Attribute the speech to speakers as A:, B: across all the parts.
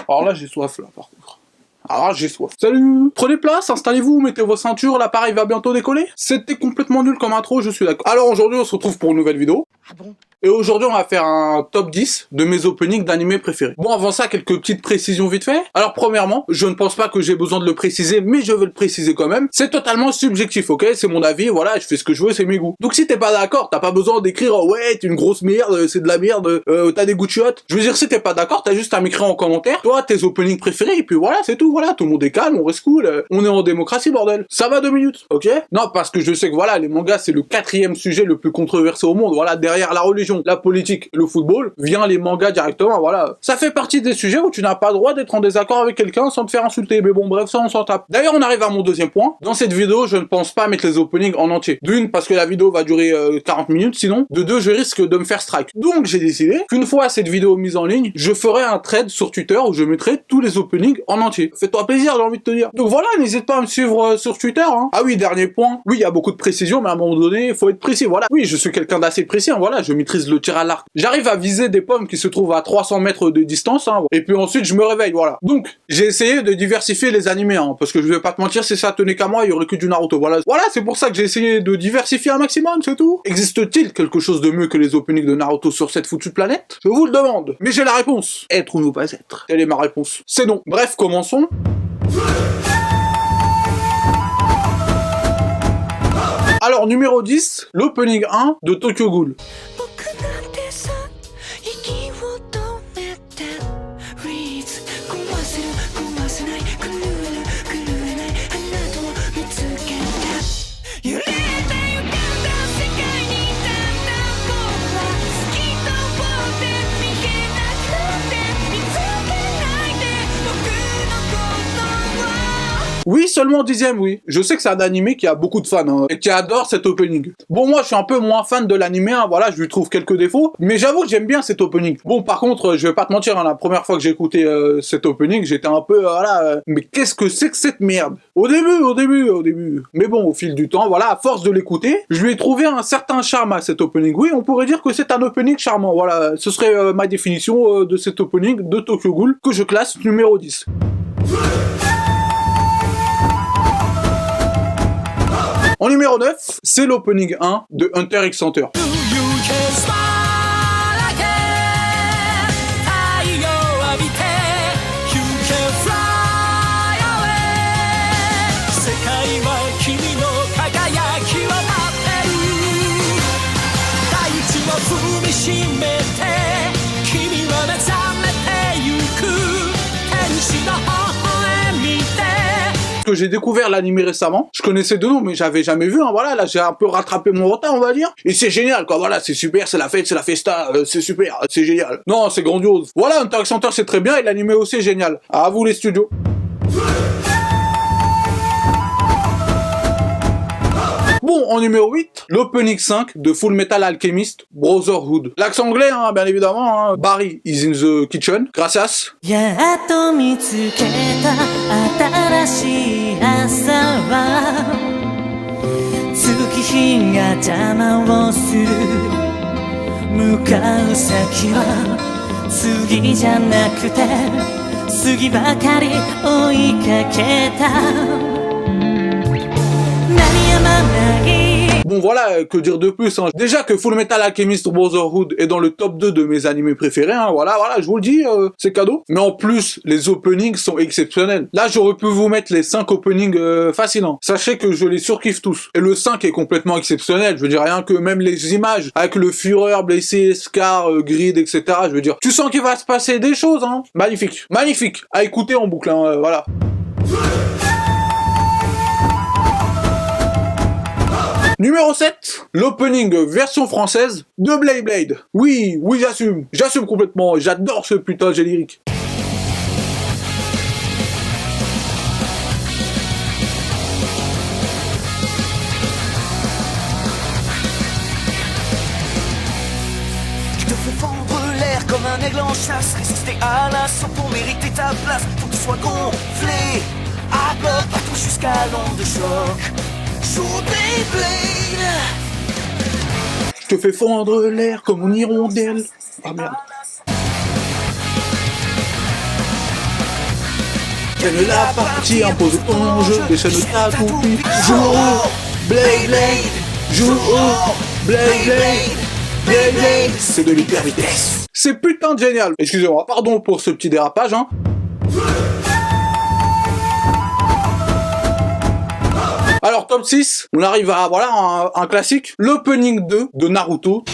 A: Alors là, j'ai soif, là, par contre. Alors j'ai soif. Salut! Prenez place, installez-vous, mettez vos ceintures, l'appareil va bientôt décoller. C'était complètement nul comme intro, je suis d'accord. Alors aujourd'hui, on se retrouve pour une nouvelle vidéo. Ah bon? Et aujourd'hui, on va faire un top 10 de mes openings d'animés préférés. Bon, avant ça, quelques petites précisions vite fait. Alors, premièrement, je ne pense pas que j'ai besoin de le préciser, mais je vais le préciser quand même. C'est totalement subjectif, ok? C'est mon avis, voilà, je fais ce que je veux, c'est mes goûts. Donc, si t'es pas d'accord, t'as pas besoin d'écrire « Ouais, t'es une grosse merde, c'est de la merde, t'as des goûts de chiottes ». Je veux dire, si t'es pas d'accord, t'as juste à m'écrire en commentaire, toi, tes openings préférés, et puis voilà, c'est tout, voilà. Tout le monde est calme, on reste cool, on est en démocratie, bordel. Ça va 2 minutes, ok? Non, parce que je sais que voilà, les mangas, c'est le 4e sujet le plus controversé au monde. Voilà, derrière la religion, la politique, le football, vient les mangas directement, voilà. Ça fait partie des sujets où tu n'as pas le droit d'être en désaccord avec quelqu'un sans te faire insulter, mais bon, bref, ça, on s'en tape. D'ailleurs, on arrive à mon deuxième point. Dans cette vidéo, je ne pense pas mettre les openings en entier. D'une, parce que la vidéo va durer 40 minutes, sinon. De deux, je risque de me faire strike. Donc, j'ai décidé qu'une fois cette vidéo mise en ligne, je ferai un thread sur Twitter où je mettrai tous les openings en entier. Fais-toi plaisir, j'ai envie de te dire. Donc voilà, n'hésite pas à me suivre sur Twitter, hein. Ah oui, dernier point. Oui, il y a beaucoup de précisions, mais à un moment donné, il faut être précis, voilà. Oui, je suis quelqu'un d'assez précis, hein, voilà, je maîtrise le tir à l'arc. J'arrive à viser des pommes qui se trouvent à 300 mètres de distance, hein, et puis ensuite je me réveille, voilà. Donc, j'ai essayé de diversifier les animés, hein, parce que je vais pas te mentir, si ça tenait qu'à moi, il y aurait que du Naruto, voilà. Voilà, c'est pour ça que j'ai essayé de diversifier un maximum, c'est tout. Existe-t-il quelque chose de mieux que les openings de Naruto sur cette foutue planète? Je vous le demande. Mais j'ai la réponse. Être ou ne pas être? Telle est ma réponse. C'est non. Bref, commençons. Alors, numéro 10, l'opening 1 de Tokyo Ghoul. Oui, seulement 10e, oui. Je sais que c'est un animé qui a beaucoup de fans, hein, et qui adore cet opening. Bon, moi, je suis un peu moins fan de l'animé, hein, voilà, je lui trouve quelques défauts, mais j'avoue que j'aime bien cet opening. Bon, par contre, je vais pas te mentir, hein, la première fois que j'ai écouté cet opening, j'étais un peu, voilà, mais qu'est-ce que c'est que cette merde? Au début. Mais bon, au fil du temps, voilà, à force de l'écouter, je lui ai trouvé un certain charme à cet opening. Oui, on pourrait dire que c'est un opening charmant, voilà, ce serait ma définition de cet opening de Tokyo Ghoul, que je classe numéro 10. En numéro 9, c'est l'opening 1 de Hunter x Hunter. Que j'ai découvert l'anime récemment, je connaissais deux noms mais j'avais jamais vu, hein, voilà, là j'ai un peu rattrapé mon retard on va dire, et c'est génial quoi, voilà, c'est super, c'est la fête, c'est la festa, c'est super, c'est génial, non c'est grandiose, voilà, Hunter x Hunter c'est très bien et l'anime aussi est génial, à vous les studios. Bon, en numéro 8, l'opening 5 de Full Metal Alchemist Brotherhood. L'accent anglais, hein, bien évidemment, hein. Barry is in the kitchen. Gracias. Bon voilà, que dire de plus, hein. Déjà que Full Metal Alchemist Brotherhood est dans le top 2 de mes animés préférés, hein. Voilà, je vous le dis, c'est cadeau. Mais en plus, les openings sont exceptionnels. Là, j'aurais pu vous mettre les 5 openings fascinants. Sachez que je les surkiffe tous. Et le 5 est complètement exceptionnel, je veux dire, rien que même les images, avec le Führer blessé, Scar, Grid, etc., je veux dire, tu sens qu'il va se passer des choses, hein. Magnifique, magnifique, à écouter en boucle, hein, voilà. Numéro 7, l'opening version française de Beyblade. Oui, j'assume complètement, j'adore ce putain de générique.
B: Tu te fais fendre l'air comme un aigle en chasse, résister à l'assaut pour mériter ta place, faut que tu sois gonflé à bloc, partout jusqu'à l'onde de choc.
A: Je te fais fendre l'air comme une hirondelle. Ah merde. Gagne la partie, impose ton jeu, déchaîne ta toupie. Joue au Blade Blade, joue au Blade Blade, Blade Blade. C'est de l'hyper vitesse. C'est putain de génial. Excusez-moi, pardon pour ce petit dérapage, hein. Alors top 6, on arrive à voilà un classique, l'opening 2 de Naruto.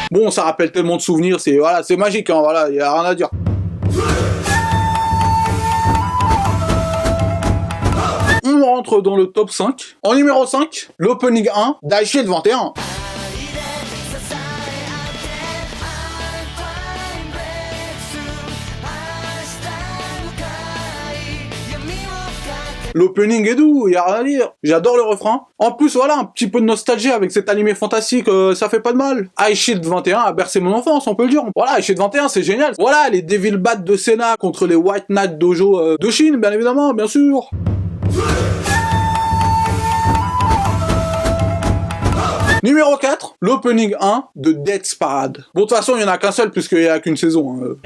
A: Bon, ça rappelle tellement de souvenirs, c'est voilà, c'est magique, hein, voilà, y a rien à dire. On rentre dans le top 5. En numéro 5, l'opening 1 d'Aishield 21. L'opening est doux, y a rien à dire. J'adore le refrain. En plus, voilà, un petit peu de nostalgie avec cet animé fantastique, ça fait pas de mal. Aishield 21 a bercé mon enfance, on peut le dire. Voilà, Aishield 21, c'est génial. Voilà, les Devil Bat de Senna contre les White Knight Dojo de Chine, bien évidemment, bien sûr. Numéro 4, l'opening 1 de Death's Parade. Bon, de toute façon, il y en a qu'un seul puisqu'il y a qu'une saison.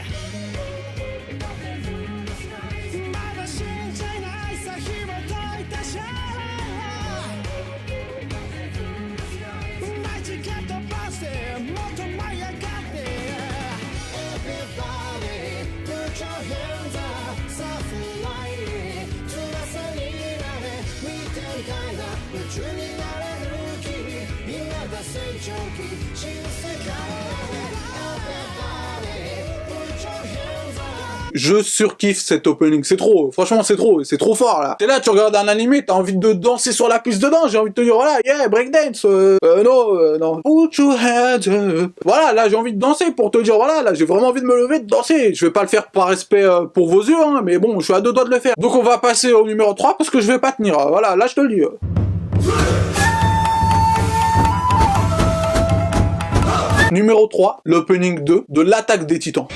A: Je surkiffe cet opening, c'est trop, franchement c'est trop fort là. T'es là, tu regardes un animé, t'as envie de danser sur la piste de danse, j'ai envie de te dire voilà, yeah, breakdance, non. Put your hands up. Voilà, là j'ai envie de danser pour te dire voilà, là j'ai vraiment envie de me lever, de danser. Je vais pas le faire par respect pour vos yeux, hein, mais bon, je suis à deux doigts de le faire. Donc on va passer au numéro 3 parce que je vais pas tenir, voilà, là je te le dis. Numéro 3, l'opening 2 de l'attaque des titans.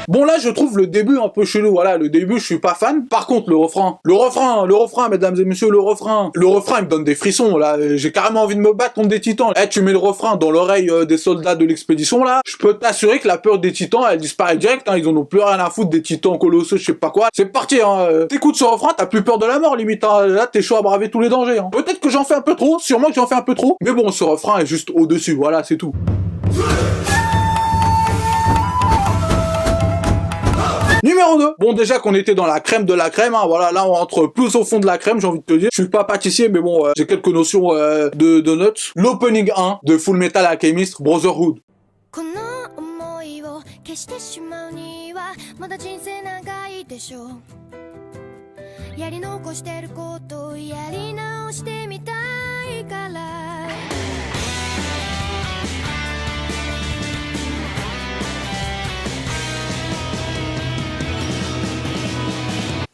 A: Bon là je trouve le début un peu chelou, voilà, le début je suis pas fan. Par contre le refrain, mesdames et messieurs, le refrain il me donne des frissons là, j'ai carrément envie de me battre contre des titans. Tu mets le refrain dans l'oreille des soldats de l'expédition là, je peux t'assurer que la peur des titans elle disparaît direct, hein, ils en ont plus rien à foutre des titans colossaux, je sais pas quoi. C'est parti, hein, t'écoutes ce refrain, t'as plus peur de la mort limite, hein, là t'es chaud à braver tous les dangers. Hein. Peut-être que j'en fais un peu trop, sûrement que j'en fais un peu trop, mais bon ce refrain est juste au-dessus, voilà c'est tout. Numéro 2. Bon, déjà qu'on était dans la crème de la crème, hein, voilà, là on rentre plus au fond de la crème, j'ai envie de te dire. Je suis pas pâtissier, mais bon, j'ai quelques notions de notes. L'opening 1 de Full Metal Alchemist Brotherhood.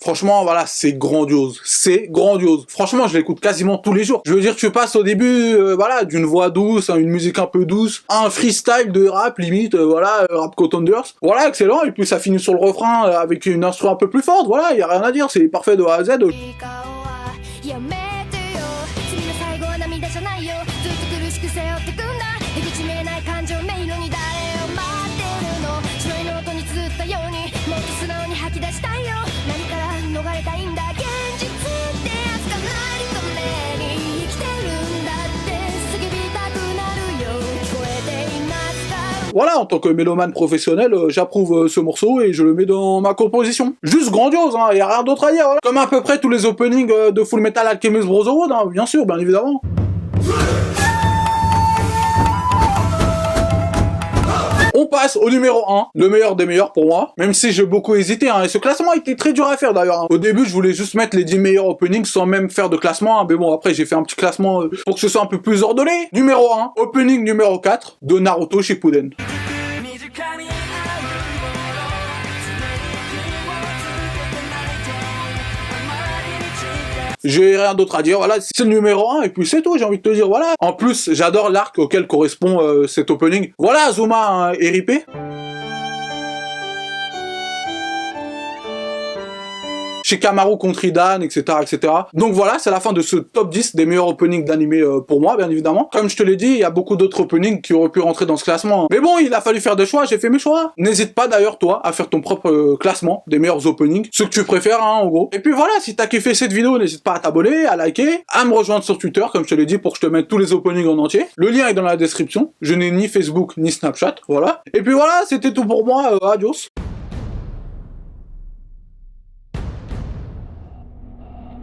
A: Franchement, voilà, c'est grandiose. Franchement, je l'écoute quasiment tous les jours. Je veux dire, tu passes au début, voilà, d'une voix douce, une musique un peu douce, un freestyle de rap, limite, voilà, rap Contenders. Voilà, excellent. Et puis ça finit sur le refrain avec une instru un peu plus forte. Voilà, y a rien à dire, c'est parfait de A à Z. Voilà, en tant que mélomane professionnel, j'approuve ce morceau et je le mets dans ma composition. Juste grandiose, hein, y a rien d'autre à dire. Hein. Comme à peu près tous les openings de Full Metal Alchemist Brotherhood, hein, bien sûr, bien évidemment. On passe au numéro 1, le meilleur des meilleurs pour moi, même si j'ai beaucoup hésité, hein, et ce classement était très dur à faire d'ailleurs. Hein. Au début, je voulais juste mettre les 10 meilleurs openings sans même faire de classement, hein, mais bon, après j'ai fait un petit classement pour que ce soit un peu plus ordonné. Numéro 1, opening numéro 4 de Naruto Shippuden. J'ai rien d'autre à dire, voilà, c'est le numéro 1 et puis c'est tout, j'ai envie de te dire, voilà. En plus, j'adore l'arc auquel correspond cet opening. Voilà, Azuma hein, et Rippé. Shikamaru contre Hidan, etc., etc. Donc voilà, c'est la fin de ce top 10 des meilleurs openings d'animé pour moi, bien évidemment. Comme je te l'ai dit, il y a beaucoup d'autres openings qui auraient pu rentrer dans ce classement. Mais bon, il a fallu faire des choix, j'ai fait mes choix. N'hésite pas d'ailleurs, toi, à faire ton propre classement des meilleurs openings, ceux que tu préfères, hein, en gros. Et puis voilà, si t'as kiffé cette vidéo, n'hésite pas à t'abonner, à liker, à me rejoindre sur Twitter, comme je te l'ai dit, pour que je te mette tous les openings en entier. Le lien est dans la description. Je n'ai ni Facebook, ni Snapchat, voilà. Et puis voilà, c'était tout pour moi, adios.